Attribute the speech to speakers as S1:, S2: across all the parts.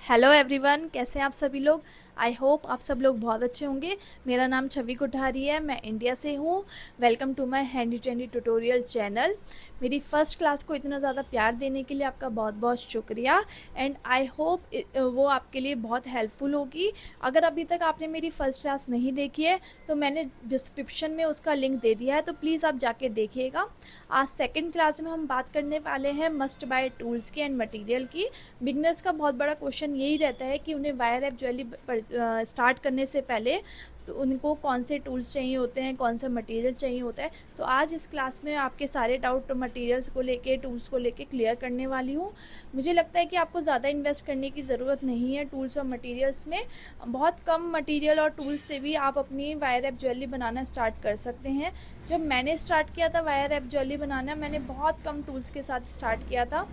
S1: Hello everyone, कैसे हैं आप सभी लोग। आई होप आप सब लोग बहुत अच्छे होंगे। मेरा नाम छवि कोठारी है, मैं इंडिया से हूँ। Welcome to my handy trendy tutorial channel. मेरी फ़र्स्ट क्लास को इतना ज़्यादा प्यार देने के लिए आपका बहुत बहुत शुक्रिया। एंड आई होप वो आपके लिए बहुत हेल्पफुल होगी। अगर अभी तक आपने मेरी फ़र्स्ट क्लास नहीं देखी है तो मैंने डिस्क्रिप्शन में उसका लिंक दे दिया है, तो प्लीज़ आप जाके देखिएगा। आज सेकेंड क्लास में हम बात करने वाले हैं मस्ट बाय टूल्स की एंड मटेरियल की। बिगनर्स का बहुत बड़ा क्वेश्चन यही रहता है कि उन्हें वायर एप ज्वेलरी स्टार्ट करने से पहले तो उनको कौन से टूल्स चाहिए होते हैं, कौन सा मटेरियल चाहिए होता है। तो आज इस क्लास में आपके सारे डाउट मटेरियल्स को लेके, टूल्स को लेके क्लियर करने वाली हूँ। मुझे लगता है कि आपको ज़्यादा इन्वेस्ट करने की ज़रूरत नहीं है टूल्स और मटेरियल्स में। बहुत कम मटेरियल और टूल्स से भी आप अपनी वायर एप ज्वेलरी बनाना स्टार्ट कर सकते हैं। जब मैंने स्टार्ट किया था वायर एप ज्वेलरी बनाना, मैंने बहुत कम टूल्स के साथ स्टार्ट किया था।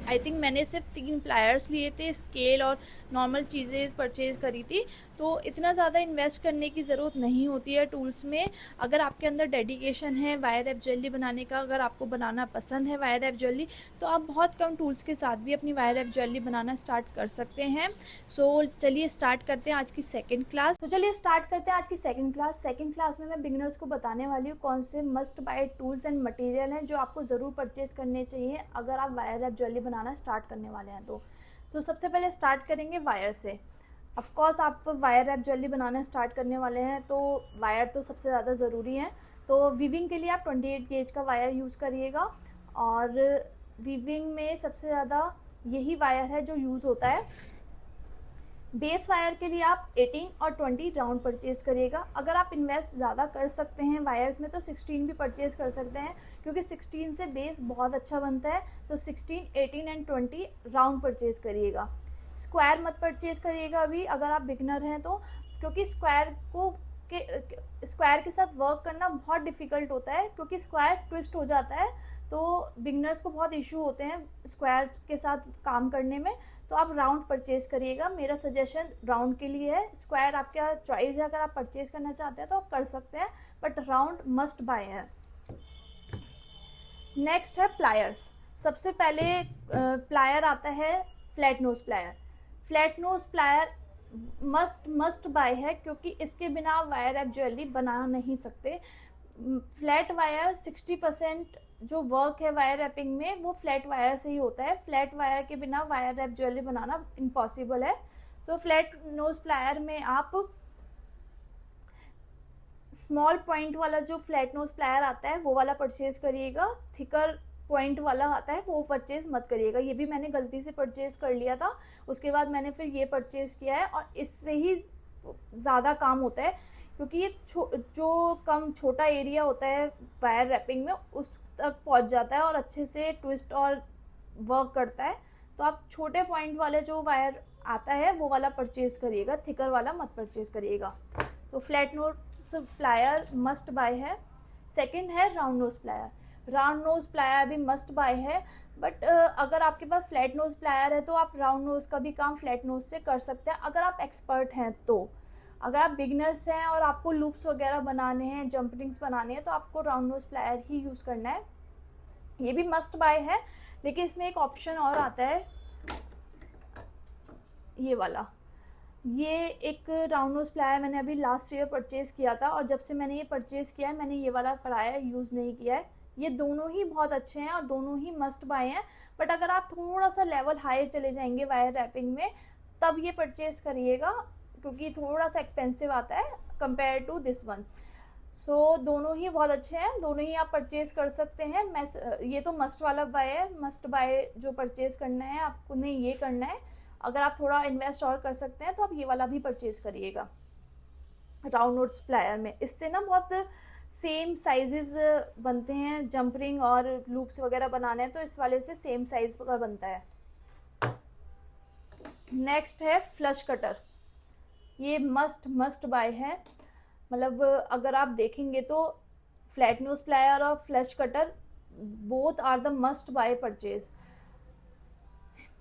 S1: आई थिंक मैंने सिर्फ 3 प्लायर्स लिए थे, स्केल और नॉर्मल चीज़ें परचेज़ करी थी। तो इतना ज़्यादा इन्वेस्ट करने की ज़रूरत नहीं होती है टूल्स में। अगर आपके अंदर डेडिकेशन है वायर एप ज्वेलरी बनाने का, अगर आपको बनाना पसंद है वायर एप ज्वेलरी, तो आप बहुत कम टूल्स के साथ भी अपनी वायर एप ज्वेलरी बनाना स्टार्ट कर सकते हैं। सो चलिए स्टार्ट करते हैं आज की सेकेंड क्लास। सेकेंड क्लास में मैं बिगिनर्स को बताने वाली हूँ कौन से must buy tools and material हैं जो आपको ज़रूर परचेज करने चाहिए अगर आप वायर एप ज्वेलरी बनाना स्टार्ट करने वाले हैं। तो सबसे पहले स्टार्ट करेंगे वायर से। ऑफ कोर्स आप वायर एप ज्वेलरी बनाना स्टार्ट करने वाले हैं तो वायर तो सबसे ज़्यादा ज़रूरी है। तो वीविंग के लिए आप 28 गेज का वायर यूज़ करिएगा, और वीविंग में सबसे ज़्यादा यही वायर है जो यूज़ होता है। बेस वायर के लिए आप 18 और 20 राउंड परचेज करिएगा। अगर आप इन्वेस्ट ज़्यादा कर सकते हैं वायर्स में तो 16 भी परचेज कर सकते हैं, क्योंकि 16 से बेस बहुत अच्छा बनता है। तो 16, 18 एंड 20 राउंड परचेज करिएगा। स्क्वायर मत परचेज करिएगा अभी अगर आप बिगनर हैं तो, क्योंकि स्क्वायर के साथ वर्क करना बहुत डिफ़िकल्ट होता है, क्योंकि स्क्वायर ट्विस्ट हो जाता है। तो बिगनर्स को बहुत इशू होते हैं स्क्वायर के साथ काम करने में। तो आप राउंड परचेज करिएगा। मेरा सजेशन राउंड के लिए है। स्क्वायर आपका चॉइस है, अगर आप परचेज करना चाहते हैं तो आप कर सकते हैं, बट राउंड मस्ट बाय है। नेक्स्ट है प्लायर्स। सबसे पहले प्लायर आता है flat nose plier. Flat nose plier must buy है, क्योंकि इसके बिना आप वायर एप ज्वेलरी बना नहीं सकते। फ्लैट वायर 60% जो वर्क है वायर रैपिंग में वो फ्लैट वायर से ही होता है। फ्लैट वायर के बिना वायर रैप ज्वेलरी बनाना इम्पॉसिबल है। तो फ्लैट नोज प्लायर में आप स्मॉल पॉइंट वाला जो फ्लैट नोज प्लायर आता है वो वाला परचेज करिएगा। थिकर पॉइंट वाला आता है वो परचेज मत करिएगा। ये भी मैंने गलती से परचेज कर लिया था, उसके बाद मैंने फिर ये परचेज किया है, और इससे ही ज़्यादा काम होता है, क्योंकि ये जो कम छोटा एरिया होता है वायर रैपिंग में उस तक पहुंच जाता है और अच्छे से ट्विस्ट और वर्क करता है। तो आप छोटे पॉइंट वाले जो वायर आता है वो वाला परचेज करिएगा, थिकर वाला मत परचेज करिएगा। तो flat nose plier must buy है। सेकंड है round knows plier. Round knows plier भी मस्ट बाय है, बट अगर आपके पास फ्लैट नोज प्लायर है तो आप राउंड नोज का भी काम फ्लैट नोज से कर सकते हैं अगर आप एक्सपर्ट हैं तो। अगर आप बिगनर्स हैं और आपको लूप्स वगैरह बनाने हैं, जंप रिंग्स बनाने हैं, तो आपको राउंड नोज प्लायर ही यूज़ करना है। ये भी मस्ट बाय है, लेकिन इसमें एक ऑप्शन और आता है, ये वाला। ये एक राउंड नोज प्लायर मैंने अभी लास्ट ईयर परचेज़ किया था, और जब से मैंने ये परचेज़ किया है मैंने ये वाला प्लायर यूज़ नहीं किया है। ये दोनों ही बहुत अच्छे हैं और दोनों ही मस्ट बाय हैं, बट अगर आप थोड़ा सा लेवल हाई चले जाएंगे वायर रैपिंग में तब ये परचेज़ करिएगा, क्योंकि थोड़ा सा एक्सपेंसिव आता है कंपेयर टू दिस वन। सो दोनों ही बहुत अच्छे हैं, दोनों ही आप परचेज़ कर सकते हैं। ये तो मस्ट वाला बाय है। मस्ट बाय जो परचेज़ करना है आपको नहीं ये करना है। अगर आप थोड़ा इन्वेस्ट और कर सकते हैं तो आप ये वाला भी परचेज़ करिएगा राउंड नोज प्लायर में। इससे ना बहुत सेम साइजेस बनते हैं, जंप रिंग और लूप्स वगैरह बनाने हैं तो इस वाले से सेम साइज का बनता है। नेक्स्ट है फ्लश कटर। ये मस्ट बाय है। मतलब अगर आप देखेंगे तो फ्लैट नोज प्लायर और flush cutter both are the must buy purchase.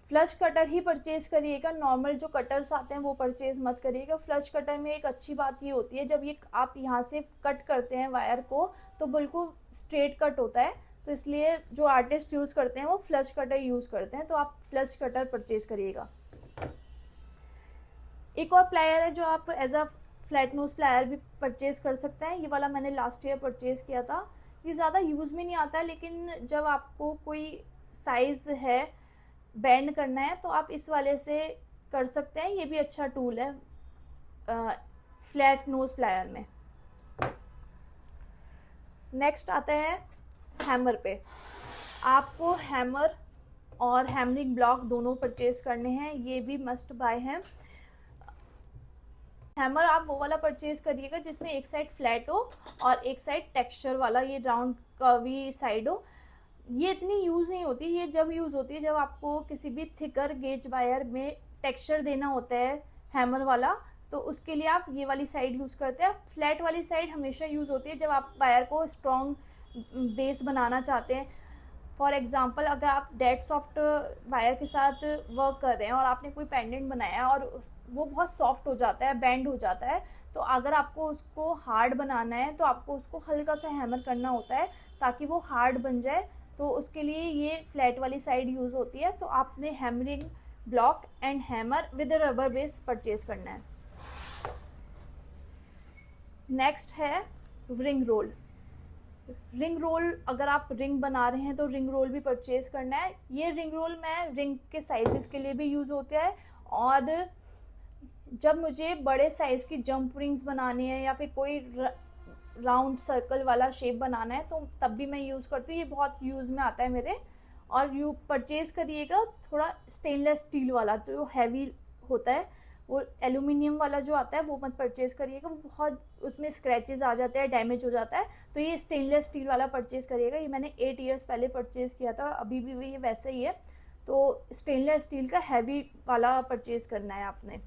S1: Flush cutter ही परचेज करिएगा, नॉर्मल जो कटर्स आते हैं वो परचेज मत करिएगा। फ्लश कटर में एक अच्छी बात ये होती है, जब ये आप यहाँ से कट करते हैं वायर को तो बिल्कुल स्ट्रेट कट होता है, तो इसलिए जो आर्टिस्ट यूज़ करते हैं वो फ्लश कटर यूज़ करते हैं। तो आप फ्लश कटर परचेज करिएगा। एक और प्लायर है जो आप as a flat nose plier भी परचेज़ कर सकते हैं। ये वाला मैंने लास्ट ईयर परचेज़ किया था। ये ज़्यादा यूज़ में नहीं आता है, लेकिन जब आपको कोई साइज़ है बेंड करना है तो आप इस वाले से कर सकते हैं। ये भी अच्छा टूल है फ्लैट नोज प्लायर में। नेक्स्ट आता है हैमर पे। आपको हैमर और हैमरिंग ब्लॉक दोनों परचेज़ करने हैं, ये भी मस्ट बाय हैं। हैमर आप वो वाला परचेज़ करिएगा जिसमें एक साइड फ्लैट हो और एक साइड टेक्सचर वाला, ये राउंड कर्वी साइड हो। ये इतनी यूज़ नहीं होती, ये जब यूज़ होती है जब आपको किसी भी थिकर गेज वायर में टेक्सचर देना होता है हैमर वाला, तो उसके लिए आप ये वाली साइड यूज़ करते हैं। फ्लैट वाली साइड हमेशा यूज़ होती है जब आप वायर को स्ट्रॉन्ग बेस बनाना चाहते हैं। फॉर एग्ज़ाम्पल, अगर आप डेड सॉफ्ट वायर के साथ वर्क कर रहे हैं और आपने कोई पेंडेंट बनाया है और वो बहुत सॉफ्ट हो जाता है, बेंड हो जाता है, तो अगर आपको उसको हार्ड बनाना है तो आपको उसको हल्का सा हैमर करना होता है ताकि वो हार्ड बन जाए। तो उसके लिए ये फ्लैट वाली साइड यूज़ होती है। तो आपने hammering block and hammer with rubber base purchase करना है। नेक्स्ट है रिंग रोल। रिंग रोल, अगर आप रिंग बना रहे हैं तो रिंग रोल भी परचेज़ करना है। ये रिंग रोल मैं रिंग के साइज़ के लिए भी यूज़ होता है, और जब मुझे बड़े साइज़ की जंप रिंग्स बनानी है या फिर कोई राउंड सर्कल वाला शेप बनाना है तो तब भी मैं यूज़ करती हूँ। ये बहुत यूज़ में आता है मेरे। और यू परचेज़ करिएगा थोड़ा स्टेनलेस स्टील वाला, जो हैवी होता है। वो एल्यूमिनियम वाला जो आता है वो मत परचेज़ करिएगा, वो बहुत उसमें स्क्रैचेस आ जाते हैं, डैमेज हो जाता है। तो ये स्टेनलेस स्टील वाला परचेज़ करिएगा। ये मैंने 8 ईयर्स पहले परचेज़ किया था, अभी भी ये वैसे ही है। तो स्टेनलेस स्टील का हैवी वाला परचेज़ करना है आपने।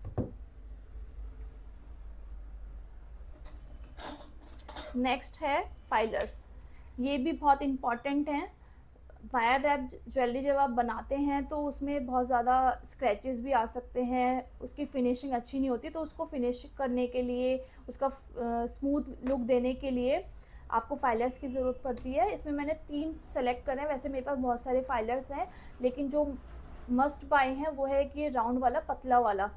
S1: नेक्स्ट है फाइलर्स। ये भी बहुत इम्पॉर्टेंट हैं। वायर रैप ज्वेलरी जब आप बनाते हैं तो उसमें बहुत ज़्यादा स्क्रैचेस भी आ सकते हैं, उसकी फिनिशिंग अच्छी नहीं होती। तो उसको फिनिश करने के लिए, उसका स्मूथ लुक देने के लिए आपको फाइलर्स की ज़रूरत पड़ती है। इसमें मैंने 3 सेलेक्ट करे हैं। वैसे मेरे पास बहुत सारे फाइलर्स हैं, लेकिन जो मस्ट बाय हैं वो है कि राउंड वाला, पतला वाला।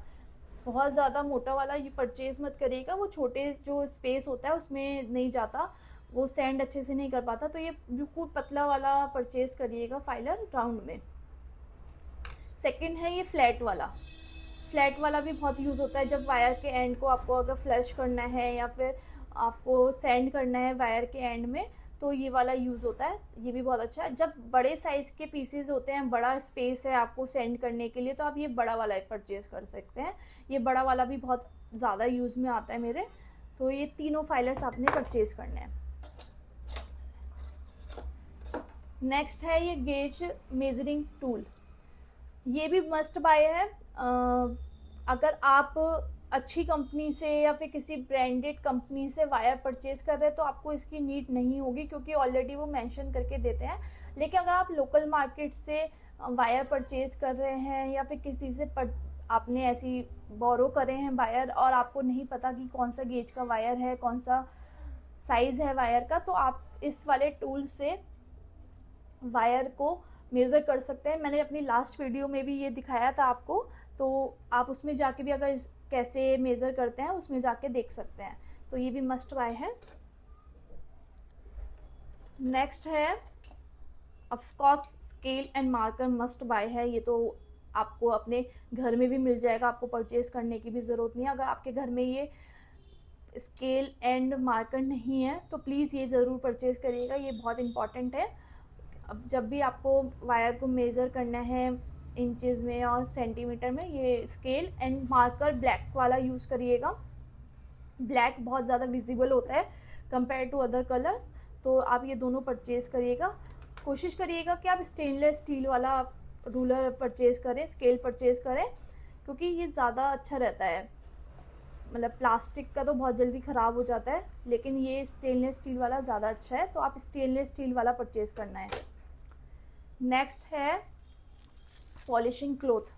S1: बहुत ज़्यादा मोटा वाला ये परचेज़ मत करिएगा, वो छोटे जो स्पेस होता है उसमें नहीं जाता, वो सैंड अच्छे से नहीं कर पाता। तो ये बिल्कुल पतला वाला परचेज़ करिएगा फाइलर राउंड में। सेकंड है ये फ्लैट वाला। फ्लैट वाला भी बहुत यूज़ होता है जब वायर के एंड को आपको अगर फ्लश करना है या फिर आपको सैंड करना है वायर के एंड में, तो ये वाला यूज़ होता है। ये भी बहुत अच्छा है। जब बड़े साइज़ के पीसेज होते हैं, बड़ा स्पेस है आपको सेंड करने के लिए, तो आप ये बड़ा वाला परचेज़ कर सकते हैं। ये बड़ा वाला भी बहुत ज़्यादा यूज़ में आता है मेरे। तो ये तीनों फाइलर्स आपने परचेज़ करने हैं। नेक्स्ट है ये गेज मेजरिंग टूल। ये भी मस्ट बाय है। अगर आप अच्छी कंपनी से या फिर किसी ब्रांडेड कंपनी से वायर परचेज़ कर रहे हैं तो आपको इसकी नीड नहीं होगी, क्योंकि ऑलरेडी वो मेंशन करके देते हैं। लेकिन अगर आप लोकल मार्केट से वायर परचेज़ कर रहे हैं या फिर किसी से आपने ऐसी बोरो करे हैं वायर और आपको नहीं पता कि कौन सा गेज का वायर है, कौन सा साइज़ है वायर का, तो आप इस वाले टूल से वायर को मेज़र कर सकते हैं। मैंने अपनी लास्ट वीडियो में भी ये दिखाया था आपको, तो आप उसमें जाके भी अगर कैसे मेज़र करते हैं उसमें जाके देख सकते हैं। तो ये भी मस्ट बाय है। नेक्स्ट है of course scale and marker must buy है। ये तो आपको अपने घर में भी मिल जाएगा, आपको परचेज़ करने की भी ज़रूरत नहीं है। अगर आपके घर में ये स्केल एंड मार्कर नहीं है तो प्लीज़ ये ज़रूर परचेज़ करिएगा, ये बहुत इम्पॉर्टेंट है। अब जब भी आपको वायर को मेज़र करना है इंचेस में और सेंटीमीटर में, ये स्केल एंड मार्कर ब्लैक वाला यूज़ करिएगा। ब्लैक बहुत ज़्यादा विजिबल होता है कंपेयर टू अदर कलर्स, तो आप ये दोनों परचेज़ करिएगा। कोशिश करिएगा कि आप स्टेनलेस स्टील वाला रूलर परचेज़ करें, स्केल परचेज़ करें, क्योंकि ये ज़्यादा अच्छा रहता है। मतलब प्लास्टिक का तो बहुत जल्दी ख़राब हो जाता है, लेकिन ये स्टेनलेस स्टील वाला ज़्यादा अच्छा है, तो आप स्टेनलेस स्टील वाला परचेज़ करना है। नेक्स्ट है पॉलिशिंग क्लॉथ।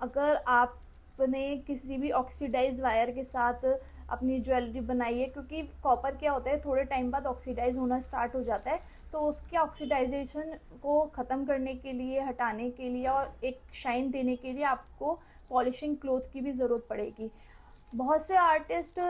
S1: अगर आपने किसी भी ऑक्सीडाइज वायर के साथ अपनी ज्वेलरी बनाई है, क्योंकि कॉपर क्या होता है थोड़े टाइम बाद ऑक्सीडाइज होना स्टार्ट हो जाता है, तो उसके ऑक्सीडाइजेशन को ख़त्म करने के लिए, हटाने के लिए और एक शाइन देने के लिए आपको पॉलिशिंग क्लॉथ की भी ज़रूरत पड़ेगी। बहुत से आर्टिस्ट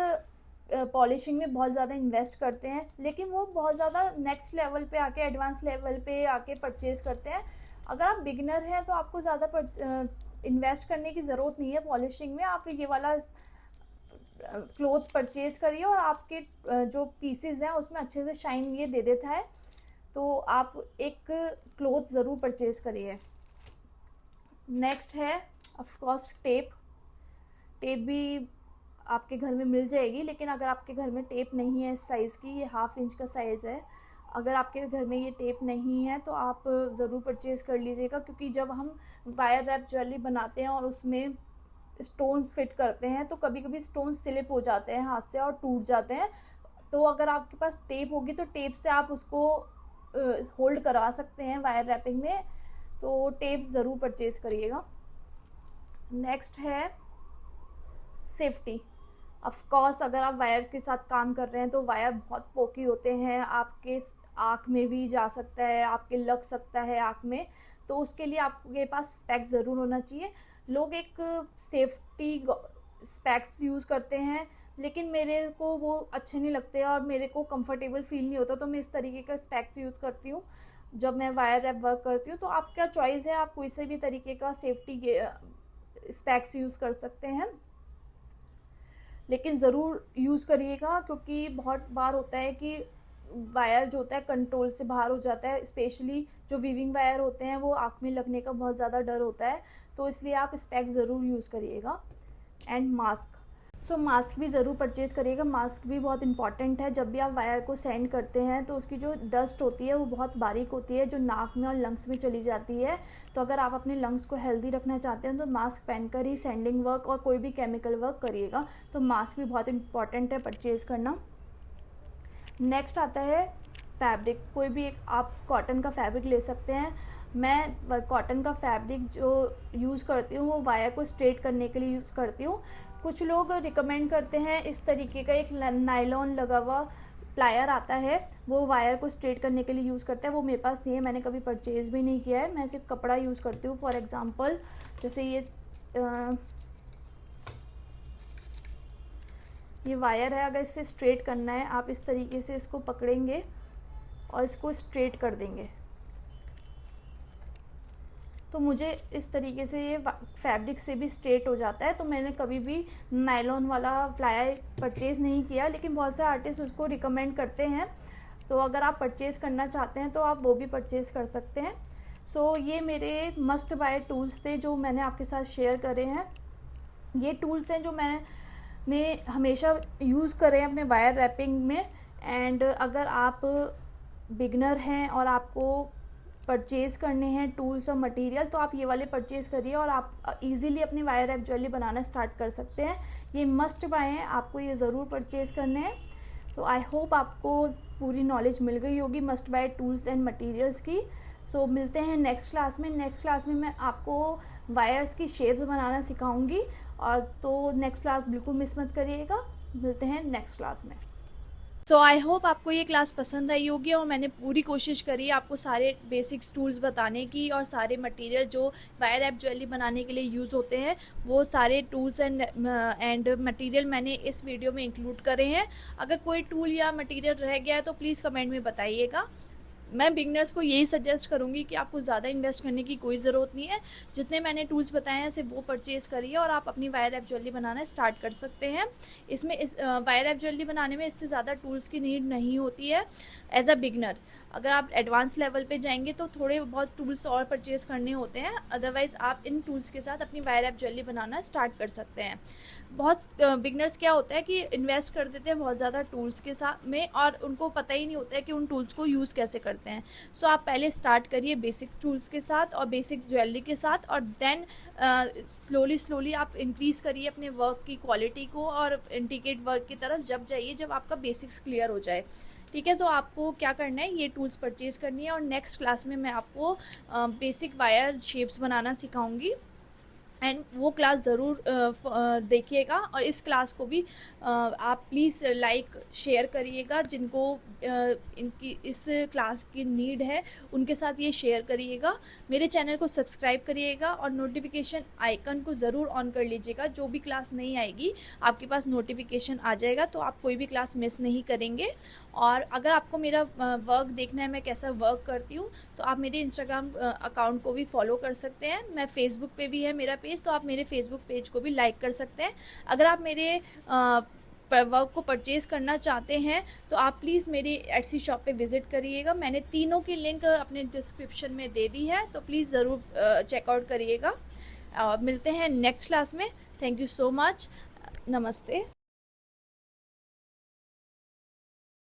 S1: पॉलिशिंग में बहुत ज़्यादा इन्वेस्ट करते हैं, लेकिन वो बहुत ज़्यादा नेक्स्ट लेवल पे आके, एडवांस लेवल पे आके परचेज़ करते हैं। अगर आप बिगिनर हैं तो आपको ज़्यादा इन्वेस्ट करने की ज़रूरत नहीं है पॉलिशिंग में। आप ये वाला क्लॉथ परचेज़ करिए और आपके जो पीसेज हैं उसमें अच्छे से शाइन ये दे देता है, तो आप एक क्लॉथ ज़रूर परचेज़ करिए। नेक्स्ट है ऑफ कोर्स टेप। टेप भी आपके घर में मिल जाएगी, लेकिन अगर आपके घर में टेप नहीं है इस साइज़ की, ये 1/2 इंच का साइज़ है, अगर आपके घर में ये टेप नहीं है तो आप ज़रूर परचेज़ कर लीजिएगा, क्योंकि जब हम वायर रैप ज्वेलरी बनाते हैं और उसमें स्टोन्स फिट करते हैं तो कभी कभी स्टोन्स स्लिप हो जाते हैं हाथ से और टूट जाते हैं। तो अगर आपके पास टेप होगी तो टेप से आप उसको होल्ड करवा सकते हैं वायर रैपिंग में, तो टेप ज़रूर परचेज़ करिएगा। नेक्स्ट है सेफ्टी। ऑफ कोर्स अगर आप वायर के साथ काम कर रहे हैं तो वायर बहुत पोकी होते हैं, आपके आँख में भी जा सकता है, आपके लग सकता है आँख में, तो उसके लिए आपके पास स्पेक्स ज़रूर होना चाहिए। लोग एक सेफ्टी स्पेक्स यूज़ करते हैं, लेकिन मेरे को वो अच्छे नहीं लगते और मेरे को कंफर्टेबल फील नहीं होता, तो मैं इस तरीके का स्पेक्स यूज़ करती हूँ जब मैं वायर रैप वर्क करती हूँ। तो आपका चॉइस है, आप कोई से भी तरीके का सेफ्टी स्पेक्स यूज़ कर सकते हैं, लेकिन ज़रूर यूज़ करिएगा, क्योंकि बहुत बार होता है कि वायर जो होता है कंट्रोल से बाहर हो जाता है। स्पेशली जो वीविंग वायर होते हैं वो आँख में लगने का बहुत ज़्यादा डर होता है, तो इसलिए आप स्पेक्स ज़रूर यूज़ करिएगा। एंड मास्क, सो मास्क भी ज़रूर परचेज़ करिएगा। मास्क भी बहुत इंपॉर्टेंट है। जब भी आप वायर को सेंड करते हैं तो उसकी जो डस्ट होती है वो बहुत बारीक होती है, जो नाक में और लंग्स में चली जाती है। तो अगर आप अपने लंग्स को हेल्दी रखना चाहते हैं तो मास्क पहनकर ही सेंडिंग वर्क और कोई भी केमिकल वर्क करिएगा। तो मास्क भी बहुत इंपॉर्टेंट है परचेज़ करना। नेक्स्ट आता है फैब्रिक। कोई भी एक आप कॉटन का फैब्रिक ले सकते हैं। मैं कॉटन का फैब्रिक जो यूज़ करती हूँ वो वायर को स्ट्रेट करने के लिए यूज़ करती हूँ। कुछ लोग रिकमेंड करते हैं इस तरीके का एक नायलॉन लगा हुआ प्लायर आता है, वो वायर को स्ट्रेट करने के लिए यूज़ करते हैं। वो मेरे पास नहीं है, मैंने कभी परचेज़ भी नहीं किया है। मैं सिर्फ कपड़ा यूज़ करती हूँ। फॉर एग्ज़ाम्पल जैसे ये वायर है, अगर इसे स्ट्रेट करना है आप इस तरीके से इसको पकड़ेंगे और इसको स्ट्रेट कर देंगे, तो मुझे इस तरीके से ये फैब्रिक से भी स्ट्रेट हो जाता है। तो मैंने कभी भी नायलॉन वाला प्लायर परचेज़ नहीं किया, लेकिन बहुत से आर्टिस्ट उसको रिकमेंड करते हैं। तो अगर आप परचेज़ करना चाहते हैं तो आप वो भी परचेज़ कर सकते हैं। सो ये मेरे मस्ट बाय टूल्स थे जो मैंने आपके साथ शेयर करे हैं। ये टूल्स हैं जो मैंने हमेशा यूज़ करे हैं अपने वायर रैपिंग में। एंड अगर आप बिगनर हैं और आपको परचेज़ करने हैं टूल्स और मटेरियल, तो आप ये वाले परचेज़ करिए और आप इजीली अपनी वायर रैप ज्वेलरी बनाना स्टार्ट कर सकते हैं। ये मस्ट बाय हैं, आपको ये ज़रूर परचेज़ करने हैं। तो आई होप आपको पूरी नॉलेज मिल गई होगी must buy tools and materials की। सो मिलते हैं नेक्स्ट क्लास में। नेक्स्ट क्लास में मैं आपको वायर्स की शेप बनाना सिखाऊंगी, और तो नेक्स्ट क्लास बिल्कुल मिस मत करिएगा। मिलते हैं नेक्स्ट क्लास में। सो आई होप आपको ये क्लास पसंद आई होगी, और मैंने पूरी कोशिश करी आपको सारे बेसिक्स टूल्स बताने की, और सारे मटेरियल जो वायर रैप ज्वेलरी बनाने के लिए यूज़ होते हैं वो सारे टूल्स एंड मटेरियल मैंने इस वीडियो में इंक्लूड करे हैं। अगर कोई टूल या मटेरियल रह गया है तो प्लीज़ कमेंट में बताइएगा। मैं बिगनर्स को यही सजेस्ट करूँगी कि आपको ज़्यादा इन्वेस्ट करने की कोई ज़रूरत नहीं है। जितने मैंने टूल्स बताए हैं सिर्फ वो परचेज़ करिए और आप अपनी वायर रैप ज्वेलरी बनाना स्टार्ट कर सकते हैं। इसमें वायर रैप ज्वेलरी बनाने में इससे ज़्यादा टूल्स की नीड नहीं होती है एज अ बिगनर। अगर आप एडवांस लेवल पे जाएंगे तो थोड़े बहुत टूल्स और परचेज़ करने होते हैं, अदरवाइज़ आप इन टूल्स के साथ अपनी वायर रैप ज्वेलरी बनाना स्टार्ट कर सकते हैं। बहुत बिगनर्स क्या होता है कि इन्वेस्ट कर देते हैं बहुत ज़्यादा टूल्स के साथ में, और उनको पता ही नहीं होता है कि उन टूल्स को यूज़ कैसे करते हैं। सो आप पहले स्टार्ट करिए बेसिक टूल्स के साथ और बेसिक ज्वेलरी के साथ, और देन स्लोली आप इंक्रीज़ करिए अपने वर्क की क्वालिटी को और इंटीग्रेट वर्क की तरफ जब जाइए जब आपका बेसिक्स क्लियर हो जाए। ठीक है, तो आपको क्या करना है, ये टूल्स परचेज़ करनी है, और नेक्स्ट क्लास में मैं आपको बेसिक वायर शेप्स बनाना सिखाऊंगी। एंड वो क्लास ज़रूर देखिएगा। और इस क्लास को भी आप प्लीज़ लाइक शेयर करिएगा, जिनको इनकी इस क्लास की नीड है उनके साथ ये शेयर करिएगा। मेरे चैनल को सब्सक्राइब करिएगा और नोटिफिकेशन आइकन को ज़रूर ऑन कर लीजिएगा। जो भी क्लास नहीं आएगी आपके पास नोटिफिकेशन आ जाएगा, तो आप कोई भी क्लास मिस नहीं करेंगे। और अगर आपको मेरा वर्क देखना है, मैं कैसा वर्क करती हूँ, तो आप मेरे इंस्टाग्राम अकाउंट को भी फॉलो कर सकते हैं। मैं फेसबुक पे भी है मेरा पेज, तो आप मेरे फेसबुक पेज को भी लाइक कर सकते हैं। अगर आप मेरे वर्क को परचेज़ करना चाहते हैं तो आप प्लीज़ मेरी एटसी शॉप पे विज़िट करिएगा। मैंने तीनों की लिंक अपने डिस्क्रिप्शन में दे दी है, तो प्लीज़ ज़रूर चेकआउट करिएगा। मिलते हैं नेक्स्ट क्लास में। Thank you so much. नमस्ते।